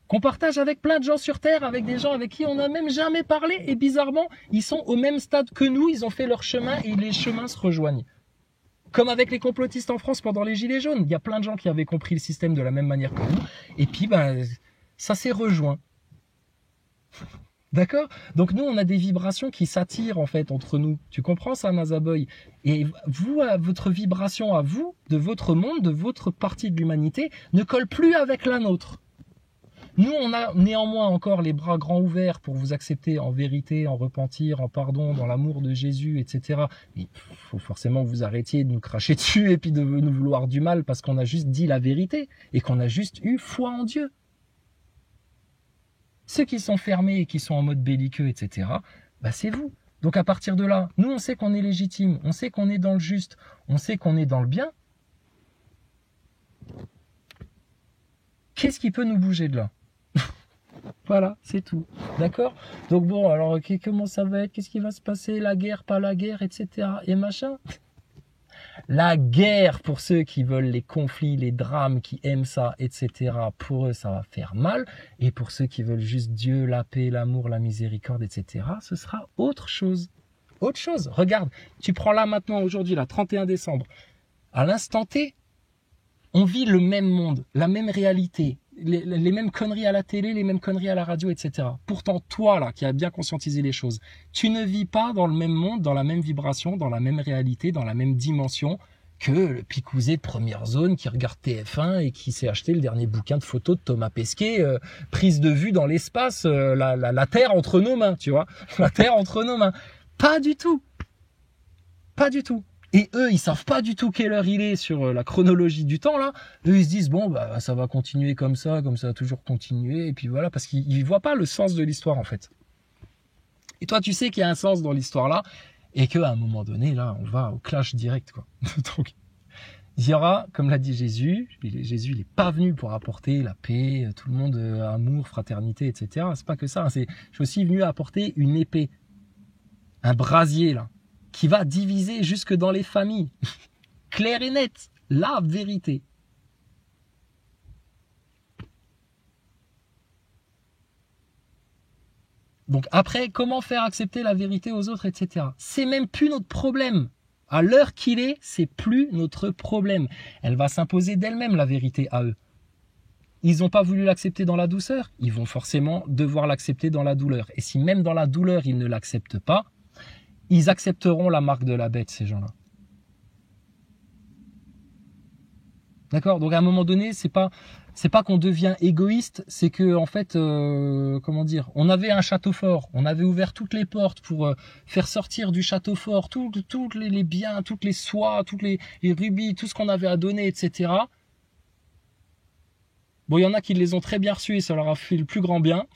Qu'on partage avec plein de gens sur Terre, avec des gens avec qui on n'a même jamais parlé. Et bizarrement, ils sont au même stade que nous, ils ont fait leur chemin et les chemins se rejoignent. Comme avec les complotistes en France pendant les Gilets jaunes. Il y a plein de gens qui avaient compris le système de la même manière que nous. Et puis, ça s'est rejoint. D'accord? Donc nous, on a des vibrations qui s'attirent en fait entre nous. Tu comprends ça, Nazaboy? Et vous, votre vibration à vous, de votre monde, de votre partie de l'humanité, ne colle plus avec la nôtre. Nous, on a néanmoins encore les bras grands ouverts pour vous accepter en vérité, en repentir, en pardon, dans l'amour de Jésus, etc. Il faut forcément que vous arrêtiez de nous cracher dessus et puis de nous vouloir du mal parce qu'on a juste dit la vérité et qu'on a juste eu foi en Dieu. Ceux qui sont fermés et qui sont en mode belliqueux, etc., c'est vous. Donc à partir de là, nous on sait qu'on est légitime, on sait qu'on est dans le juste, on sait qu'on est dans le bien. Qu'est-ce qui peut nous bouger de là? Voilà, c'est tout. D'accord? Donc bon, alors comment ça va être? Qu'est-ce qui va se passer? La guerre, pas la guerre, etc. Et machin. La guerre, pour ceux qui veulent les conflits, les drames, qui aiment ça, etc., pour eux, ça va faire mal. Et pour ceux qui veulent juste Dieu, la paix, l'amour, la miséricorde, etc., ce sera autre chose. Autre chose. Regarde, tu prends là maintenant, aujourd'hui, là, 31 décembre. À l'instant T, on vit le même monde, la même réalité, les mêmes conneries à la télé, les mêmes conneries à la radio, etc. Pourtant, toi, là, qui as bien conscientisé les choses, tu ne vis pas dans le même monde, dans la même vibration, dans la même réalité, dans la même dimension que le picousé de première zone qui regarde TF1 et qui s'est acheté le dernier bouquin de photos de Thomas Pesquet, prise de vue dans l'espace, la Terre entre nos mains, tu vois, la Terre entre nos mains. Pas du tout. Pas du tout. Et eux, ils savent pas du tout quelle heure il est sur la chronologie du temps, là. Eux, ils se disent, bon, ça va continuer comme ça va toujours continuer. Et puis voilà, parce qu'ils voient pas le sens de l'histoire, en fait. Et toi, tu sais qu'il y a un sens dans l'histoire, là. Et qu'à un moment donné, là, on va au clash direct, quoi. Donc, il y aura, comme l'a dit Jésus, il est pas venu pour apporter la paix, tout le monde, amour, fraternité, etc. C'est pas que ça. Je suis aussi venu apporter une épée. Un brasier, là. Qui va diviser jusque dans les familles. Clair et net. La vérité. Donc après, comment faire accepter la vérité aux autres, etc. C'est même plus notre problème. À l'heure qu'il est, c'est plus notre problème. Elle va s'imposer d'elle-même, la vérité, à eux. Ils n'ont pas voulu l'accepter dans la douceur. Ils vont forcément devoir l'accepter dans la douleur. Et si même dans la douleur, ils ne l'acceptent pas, ils accepteront la marque de la bête, ces gens-là. D'accord? Donc à un moment donné, c'est pas qu'on devient égoïste, c'est que en fait, comment dire, on avait un château fort, on avait ouvert toutes les portes pour faire sortir du château fort tous les biens, toutes les soies, les rubis, tout ce qu'on avait à donner, etc. Bon, il y en a qui les ont très bien reçus et ça leur a fait le plus grand bien.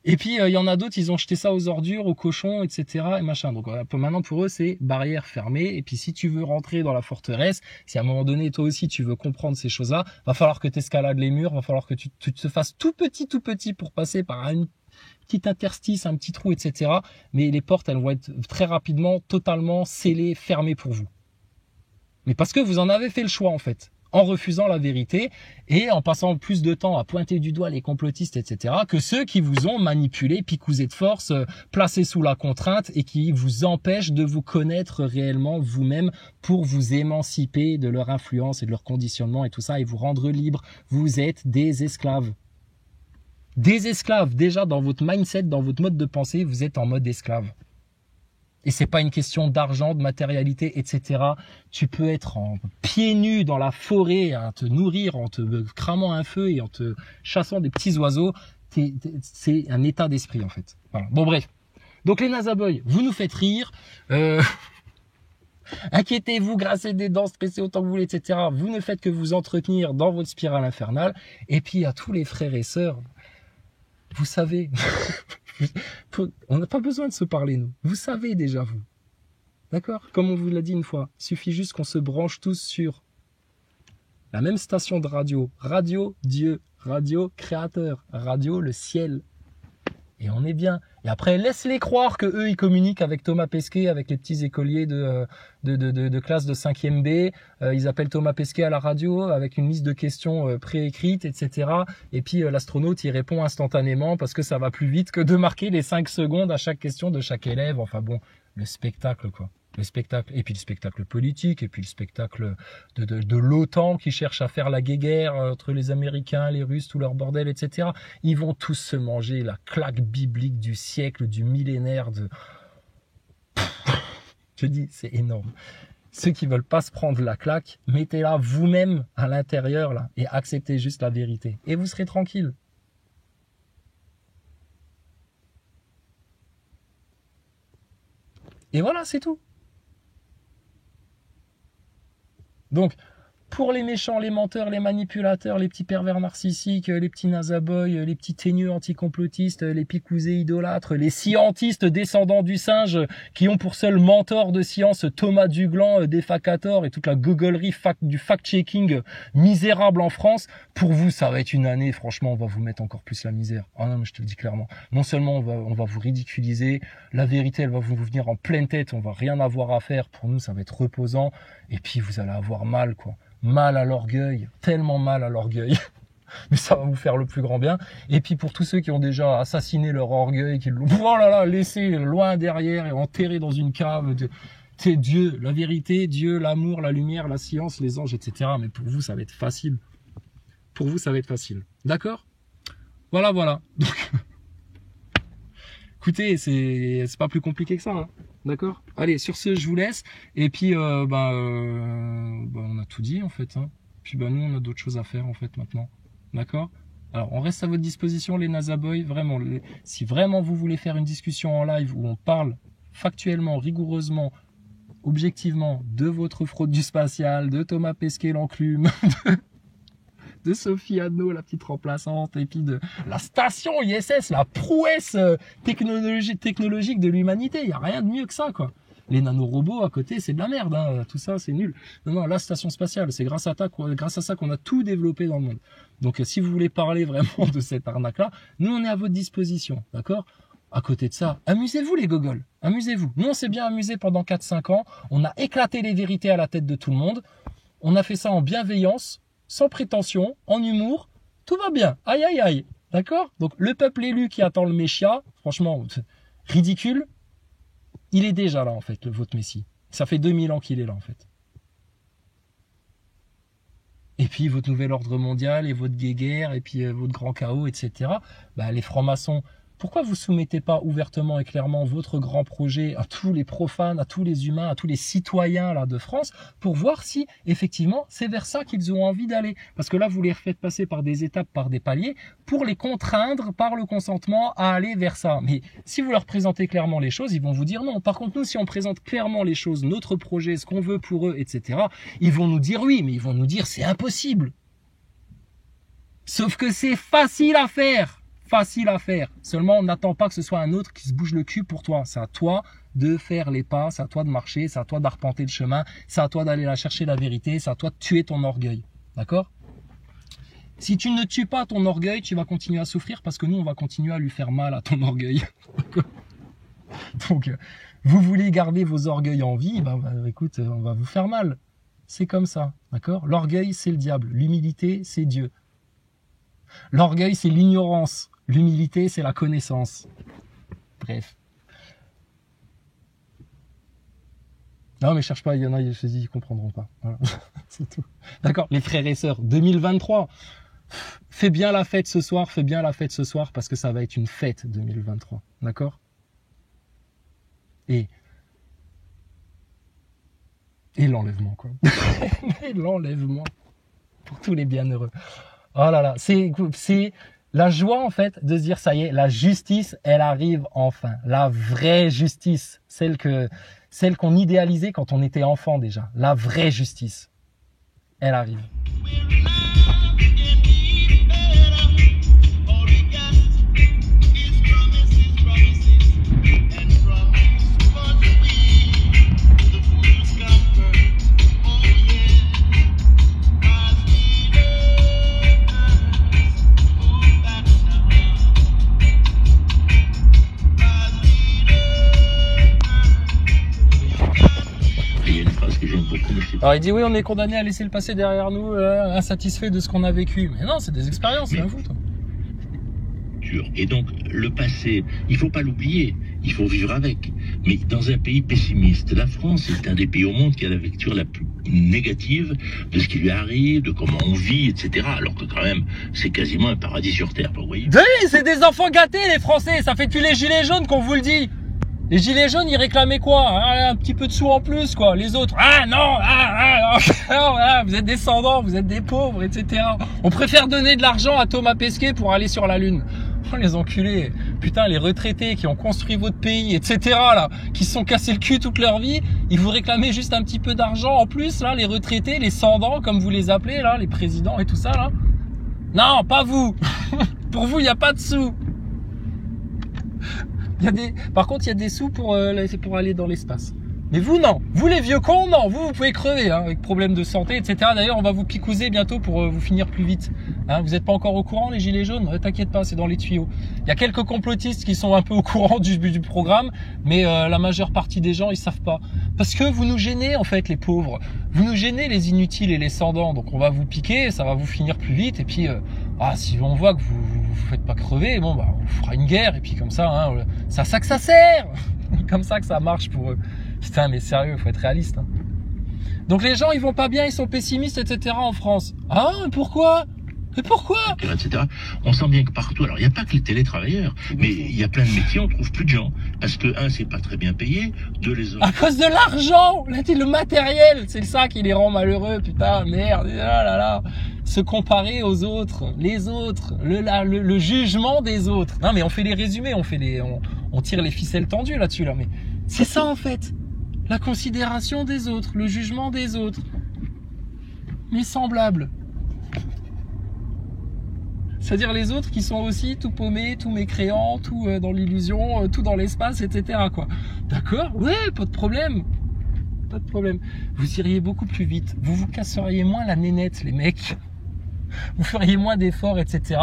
Et puis, il y en a d'autres, ils ont jeté ça aux ordures, aux cochons, etc. et machin. Donc, maintenant, pour eux, c'est barrière fermée. Et puis, si tu veux rentrer dans la forteresse, si à un moment donné, toi aussi, tu veux comprendre ces choses-là, va falloir que tu escalades les murs, va falloir que tu te fasses tout petit pour passer par une petite interstice, un petit trou, etc. Mais les portes, elles vont être très rapidement totalement scellées, fermées pour vous. Mais parce que vous en avez fait le choix, en fait. En refusant la vérité et en passant plus de temps à pointer du doigt les complotistes, etc., que ceux qui vous ont manipulé, picousé de force, placé sous la contrainte et qui vous empêchent de vous connaître réellement vous-même pour vous émanciper de leur influence et de leur conditionnement et tout ça et vous rendre libre. Vous êtes des esclaves. Des esclaves. Déjà, dans votre mindset, dans votre mode de pensée, vous êtes en mode esclave. Et c'est pas une question d'argent, de matérialité, etc. Tu peux être en pieds nus dans la forêt, à te nourrir en te cramant un feu et en te chassant des petits oiseaux. C'est un état d'esprit, en fait. Voilà. Bon, bref. Donc, les Nazaboys, vous nous faites rire. Inquiétez-vous, grassez des dents, stressez autant que vous voulez, etc. Vous ne faites que vous entretenir dans votre spirale infernale. Et puis, à tous les frères et sœurs, vous savez... On n'a pas besoin de se parler, nous. Vous savez déjà, vous. D'accord? Comme on vous l'a dit une fois, il suffit juste qu'on se branche tous sur la même station de radio. Radio Dieu, radio Créateur, radio le ciel. Et on est bien. Et après, laisse-les croire que eux, ils communiquent avec Thomas Pesquet, avec les petits écoliers de classe de 5e B. Ils appellent Thomas Pesquet à la radio avec une liste de questions préécrites, etc. Et puis, l'astronaute, il répond instantanément parce que ça va plus vite que de marquer les 5 secondes à chaque question de chaque élève. Enfin bon, le spectacle, quoi. Le spectacle, et puis le spectacle politique, et puis le spectacle de l'OTAN qui cherche à faire la guéguerre entre les Américains, les Russes, tout leur bordel, etc. Ils vont tous se manger la claque biblique du siècle, du millénaire. Je dis, c'est énorme. Ceux qui veulent pas se prendre la claque, mettez-la vous-même à l'intérieur là et acceptez juste la vérité. Et vous serez tranquille. Et voilà, c'est tout. Donc, pour les méchants, les menteurs, les manipulateurs, les petits pervers narcissiques, les petits nazaboys, les petits teigneux anticomplotistes, les picousés idolâtres, les scientistes descendants du singe qui ont pour seul mentor de science Thomas Duglan, Defacator et toute la googlerie du fact-checking misérable en France, pour vous, ça va être une année, franchement, on va vous mettre encore plus la misère. Ah non, mais je te le dis clairement. Non seulement on va vous ridiculiser, la vérité, elle va vous venir en pleine tête, on va rien avoir à faire. Pour nous, ça va être reposant. Et puis, vous allez avoir mal, quoi. Mal à l'orgueil, tellement mal à l'orgueil, mais ça va vous faire le plus grand bien. Et puis pour tous ceux qui ont déjà assassiné leur orgueil, qui l'ont laissé loin derrière et enterré dans une cave, c'est Dieu, la vérité, Dieu, l'amour, la lumière, la science, les anges, etc. Mais pour vous, ça va être facile. Pour vous, ça va être facile. D'accord? Voilà. Donc, écoutez, c'est pas plus compliqué que ça, hein. D'accord? Allez, sur ce, je vous laisse. Et puis, on a tout dit, en fait. Hein. Puis, nous, on a d'autres choses à faire, en fait, maintenant. D'accord? Alors, on reste à votre disposition, les Nazaboys. Vraiment, si vraiment vous voulez faire une discussion en live où on parle factuellement, rigoureusement, objectivement, de votre fraude du spatial, de Thomas Pesquet, l'enclume, de Sophie Anno, la petite remplaçante, et puis de la station ISS, la prouesse technologique de l'humanité. Il n'y a rien de mieux que ça, quoi. Les nanorobots à côté, c'est de la merde, hein. Tout ça, c'est nul. Non, la station spatiale, c'est grâce à ça qu'on a tout développé dans le monde. Donc, si vous voulez parler vraiment de cette arnaque-là, nous, on est à votre disposition, d'accord? À côté de ça, amusez-vous les gogoles, amusez-vous. Nous, on s'est bien amusé pendant 4-5 ans. On a éclaté les vérités à la tête de tout le monde. On a fait ça en bienveillance, sans prétention, en humour, tout va bien, aïe aïe aïe, d'accord? Donc le peuple élu qui attend le Messia, franchement, ridicule, il est déjà là en fait, votre Messie. Ça fait 2000 ans qu'il est là en fait. Et puis votre nouvel ordre mondial, et votre guéguerre, et puis votre grand chaos, etc. Les francs-maçons, Pourquoi vous soumettez pas ouvertement et clairement votre grand projet à tous les profanes, à tous les humains, à tous les citoyens là de France pour voir si effectivement c'est vers ça qu'ils ont envie d'aller? Parce que là, vous les refaites passer par des étapes, par des paliers pour les contraindre par le consentement à aller vers ça. Mais si vous leur présentez clairement les choses, ils vont vous dire non. Par contre, nous, si on présente clairement les choses, notre projet, ce qu'on veut pour eux, etc., ils vont nous dire oui, mais ils vont nous dire c'est impossible. Sauf que c'est facile à faire. Facile à faire. Seulement, n'attends pas que ce soit un autre qui se bouge le cul pour toi. C'est à toi de faire les pas, c'est à toi de marcher, c'est à toi d'arpenter le chemin, c'est à toi d'aller la chercher la vérité, c'est à toi de tuer ton orgueil. D'accord? Si tu ne tues pas ton orgueil, tu vas continuer à souffrir parce que nous, on va continuer à lui faire mal à ton orgueil. Donc, vous voulez garder vos orgueils en vie, écoute, on va vous faire mal. C'est comme ça, d'accord? L'orgueil, c'est le diable. L'humilité, c'est Dieu. L'orgueil, c'est l'ignorance. L'humilité, c'est la connaissance. Bref. Non, mais cherche pas, il y en a, je dis, ils comprendront pas. Voilà. C'est tout. D'accord, les frères et sœurs, 2023. Fais bien la fête ce soir, fais bien la fête ce soir, parce que ça va être une fête 2023. D'accord? Et l'enlèvement, quoi. Et l'enlèvement. Pour tous les bienheureux. Oh là là, c'est la joie en fait de se dire ça y est, la justice, elle arrive enfin. La vraie justice, celle qu'on idéalisait quand on était enfant déjà. La vraie justice, elle arrive. Alors il dit oui, on est condamné à laisser le passé derrière nous, insatisfait de ce qu'on a vécu. Mais non, c'est des expériences, c'est un vous, toi. Et donc le passé, il faut pas l'oublier, il faut vivre avec. Mais dans un pays pessimiste, la France est un des pays au monde qui a la lecture la plus négative de ce qui lui arrive, de comment on vit, etc. Alors que quand même, c'est quasiment un paradis sur terre, vous voyez. Oui, c'est des enfants gâtés les Français, ça fait depuis les gilets jaunes qu'on vous le dit. Les gilets jaunes, ils réclamaient quoi? Un petit peu de sous en plus, quoi. Les autres, non, vous êtes descendants, vous êtes des pauvres, etc. On préfère donner de l'argent à Thomas Pesquet pour aller sur la Lune. Oh, les enculés. Putain, les retraités qui ont construit votre pays, etc., là, qui se sont cassés le cul toute leur vie, ils vous réclamaient juste un petit peu d'argent en plus, là, les retraités, les sans-dents, comme vous les appelez, là, les présidents et tout ça, là. Non, pas vous. Pour vous, il n'y a pas de sous. Par contre, il y a des sous pour aller dans l'espace. Mais vous, non. Vous, les vieux cons, non. Vous pouvez crever, hein, avec problèmes de santé, etc. D'ailleurs, on va vous picouser bientôt pour vous finir plus vite. Hein, vous n'êtes pas encore au courant, les gilets jaunes? Ne t'inquiète pas, c'est dans les tuyaux. Il y a quelques complotistes qui sont un peu au courant du programme, mais la majeure partie des gens, ils savent pas. Parce que vous nous gênez, en fait, les pauvres. Vous nous gênez, les inutiles et les sans-dents. Donc, on va vous piquer, ça va vous finir plus vite. Et puis, si on voit que vous faites pas crever, bon, on fera une guerre. Et puis, comme ça, hein, c'est à ça que ça sert. Comme ça que ça marche pour eux. Putain, mais sérieux, faut être réaliste. Hein. Donc les gens, ils vont pas bien, ils sont pessimistes, etc. en France. Ah, mais pourquoi? Mais pourquoi? Etc. On sent bien que partout, alors il n'y a pas que les télétravailleurs, mais il y a plein de métiers, on trouve plus de gens. Parce que, un, c'est pas très bien payé, deux, les autres... À cause de l'argent, le matériel, c'est ça qui les rend malheureux, putain, merde, là là là. Se comparer aux autres, les autres, le jugement des autres. Non mais on fait les résumés, on tire les ficelles tendues là-dessus, là, mais c'est ça en fait. La considération des autres, le jugement des autres. Mes semblables. C'est-à-dire les autres qui sont aussi tout paumés, tout mécréants, tout dans l'illusion, tout dans l'espace, etc. quoi. D'accord? Ouais, pas de problème. Pas de problème. Vous iriez beaucoup plus vite. Vous vous casseriez moins la nénette, les mecs. Vous feriez moins d'efforts, etc.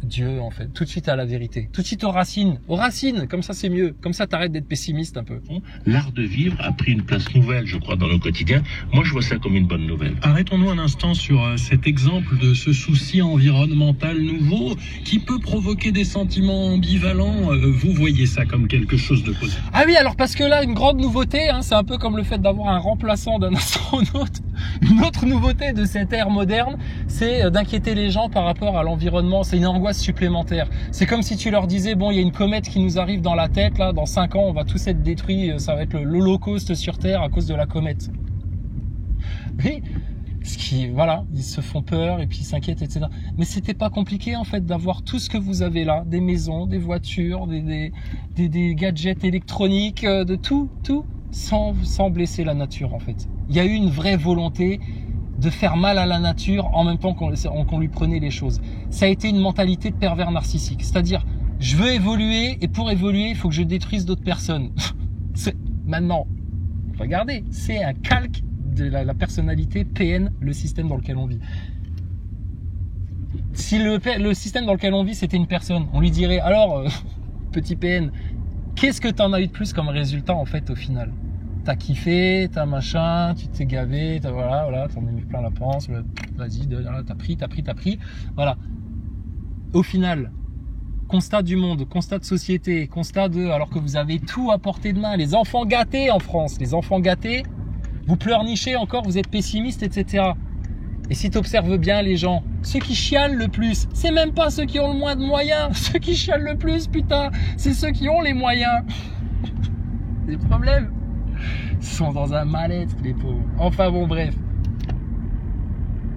Dieu, en fait. Tout de suite à la vérité. Tout de suite aux racines. Aux racines, comme ça c'est mieux. Comme ça t'arrêtes d'être pessimiste un peu. L'art de vivre a pris une place nouvelle, je crois, dans nos quotidiens. Moi, je vois ça comme une bonne nouvelle. Arrêtons-nous un instant sur cet exemple de ce souci environnemental nouveau qui peut provoquer des sentiments ambivalents. Vous voyez ça comme quelque chose de positif? Ah oui, alors parce que là, une grande nouveauté, hein, c'est un peu comme le fait d'avoir un remplaçant d'un astronaute. Une autre nouveauté de cette ère moderne, c'est d'inquiéter les gens par rapport à l'environnement. C'est une angoisse supplémentaire. C'est comme si tu leur disais, bon, il y a une comète qui nous arrive dans la tête, là, dans 5 ans, on va tous être détruits, ça va être l'holocauste sur Terre à cause de la comète. Oui, voilà, ils se font peur et puis ils s'inquiètent, etc. Mais c'était pas compliqué en fait d'avoir tout ce que vous avez là, des maisons, des voitures, des gadgets électroniques, de tout, sans blesser la nature en fait. Il y a eu une vraie volonté de faire mal à la nature en même temps qu'on lui prenait les choses. Ça a été une mentalité de pervers narcissique, c'est-à-dire je veux évoluer et pour évoluer il faut que je détruise d'autres personnes. Maintenant, regardez, c'est un calque de la personnalité PN, le système dans lequel on vit. Si le système dans lequel on vit c'était une personne, on lui dirait alors petit PN, qu'est-ce que t'en as eu de plus comme résultat en fait au final? T'as kiffé, t'as machin, tu t'es gavé, voilà, t'en as mis plein la panse, vas-y, t'as pris, voilà. Au final, constat du monde, constat de société, constat de, alors que vous avez tout à portée de main, les enfants gâtés en France, les enfants gâtés, vous pleurnichez encore, vous êtes pessimiste, etc. Et si tu observes bien les gens, ceux qui chialent le plus, c'est même pas ceux qui ont le moins de moyens. Ceux qui chialent le plus, putain, c'est ceux qui ont les moyens. Des problèmes. Ils sont dans un mal-être, les pauvres. Enfin bon, bref.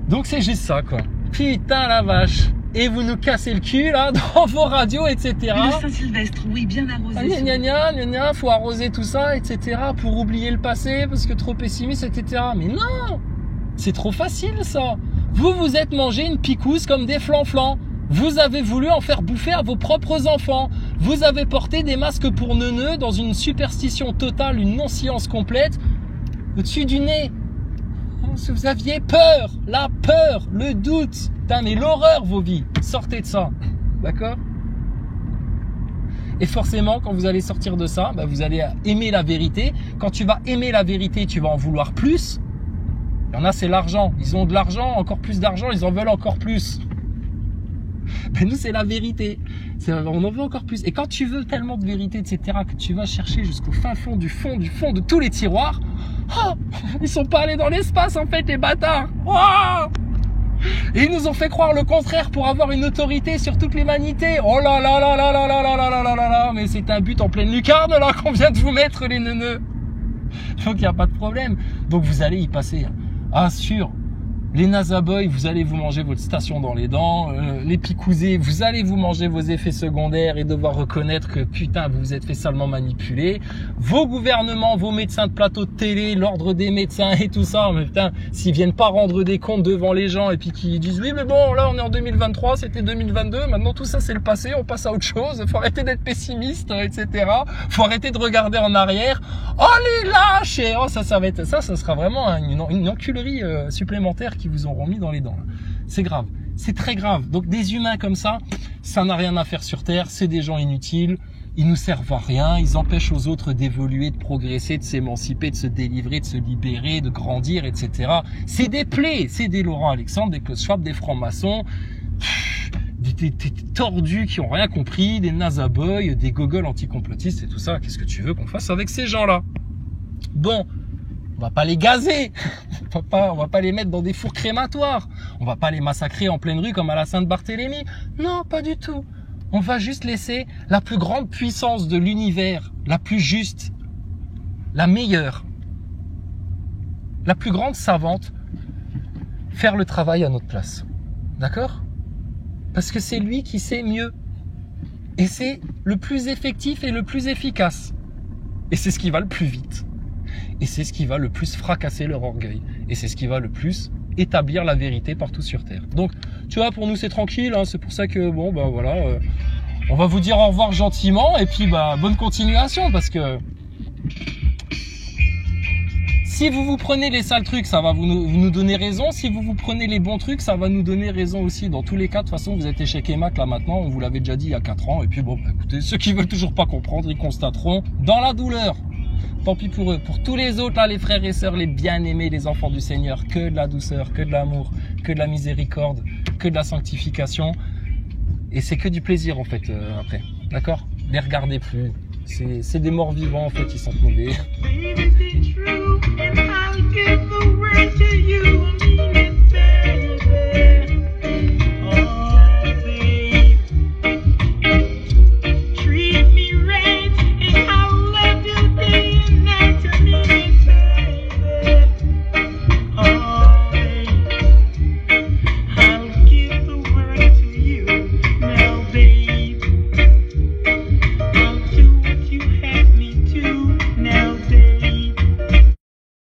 Donc c'est juste ça, quoi. Putain la vache. Et vous nous cassez le cul, là, dans vos radios, etc. Le Saint-Sylvestre, oui, bien arrosé. Gna, faut arroser tout ça, etc. Pour oublier le passé, parce que trop pessimiste, etc. Mais non! C'est trop facile, ça. Vous êtes mangé une picouse comme des flanflans. Vous avez voulu en faire bouffer à vos propres enfants. Vous avez porté des masques pour neuneux dans une superstition totale, une non-science complète, au-dessus du nez. Vous aviez peur, la peur, le doute. Putain, mais l'horreur, vos vies. Sortez de ça. D'accord? Et forcément, quand vous allez sortir de ça, vous allez aimer la vérité. Quand tu vas aimer la vérité, tu vas en vouloir plus. Il y en a, c'est l'argent. Ils ont de l'argent, encore plus d'argent, ils en veulent encore plus. Nous, c'est la vérité. On en veut encore plus. Et quand tu veux tellement de vérité, etc., que tu vas chercher jusqu'au fin fond de tous les tiroirs, oh, ils sont pas allés dans l'espace, en fait, les bâtards. Oh, et ils nous ont fait croire le contraire pour avoir une autorité sur toute l'humanité. Oh là là là là là là là là là là là là. Mais c'est un but en pleine lucarne, là, qu'on vient de vous mettre, les neuneux. Donc, il n'y a pas de problème. Donc, vous allez y passer. Ah, sûr. Les Nazaboy, vous allez vous manger votre station dans les dents. Les picousés, vous allez vous manger vos effets secondaires et devoir reconnaître que putain, vous vous êtes fait salement manipuler. Vos gouvernements, vos médecins de plateau de télé, l'ordre des médecins et tout ça. Mais putain, s'ils viennent pas rendre des comptes devant les gens et puis qu'ils disent oui, mais bon, là, on est en 2023, c'était 2022. Maintenant, tout ça, c'est le passé. On passe à autre chose. Faut arrêter d'être pessimiste, etc. Faut arrêter de regarder en arrière. Oh, les lâches! Et oh, ça sera vraiment une enculerie supplémentaire qui vous auront mis dans les dents. C'est grave, c'est très grave. Donc des humains comme ça n'a rien à faire sur Terre, c'est des gens inutiles, ils nous servent à rien, ils empêchent aux autres d'évoluer, de progresser, de s'émanciper, de se délivrer, de se libérer, de grandir, etc. C'est des plaies, c'est des Laurent Alexandre, des Klaus Schwab, des francs-maçons, des tordus qui ont rien compris, des Nazaboy, des gogoles anticomplotistes et tout ça. Qu'est-ce que tu veux qu'on fasse avec ces gens-là? Bon, on va pas les gazer, on va pas les mettre dans des fours crématoires, on va pas les massacrer en pleine rue comme à la Sainte-Barthélemy. Non, pas du tout. On va juste laisser la plus grande puissance de l'univers, la plus juste, la meilleure, la plus grande savante, faire le travail à notre place. D'accord? Parce que c'est lui qui sait mieux. Et c'est le plus effectif et le plus efficace. Et c'est ce qui va le plus vite. Et c'est ce qui va le plus fracasser leur orgueil. Et c'est ce qui va le plus établir la vérité partout sur Terre. Donc, tu vois, pour nous, c'est tranquille. Hein, c'est pour ça que, bon, voilà, on va vous dire au revoir gentiment. Et puis, bonne continuation. Parce que si vous prenez les sales trucs, ça va vous nous donner raison. Si vous prenez les bons trucs, ça va nous donner raison aussi. Dans tous les cas, de toute façon, vous êtes échec et mat là maintenant. On vous l'avait déjà dit il y a 4 ans. Et puis, bon, écoutez, ceux qui veulent toujours pas comprendre, ils constateront dans la douleur. Tant pis pour eux. Pour tous les autres, là, les frères et sœurs, les bien-aimés, les enfants du Seigneur, que de la douceur, que de l'amour, que de la miséricorde, que de la sanctification. Et c'est que du plaisir, en fait, après. D'accord? Les regardez plus. C'est des morts vivants, en fait, ils sont mauvais.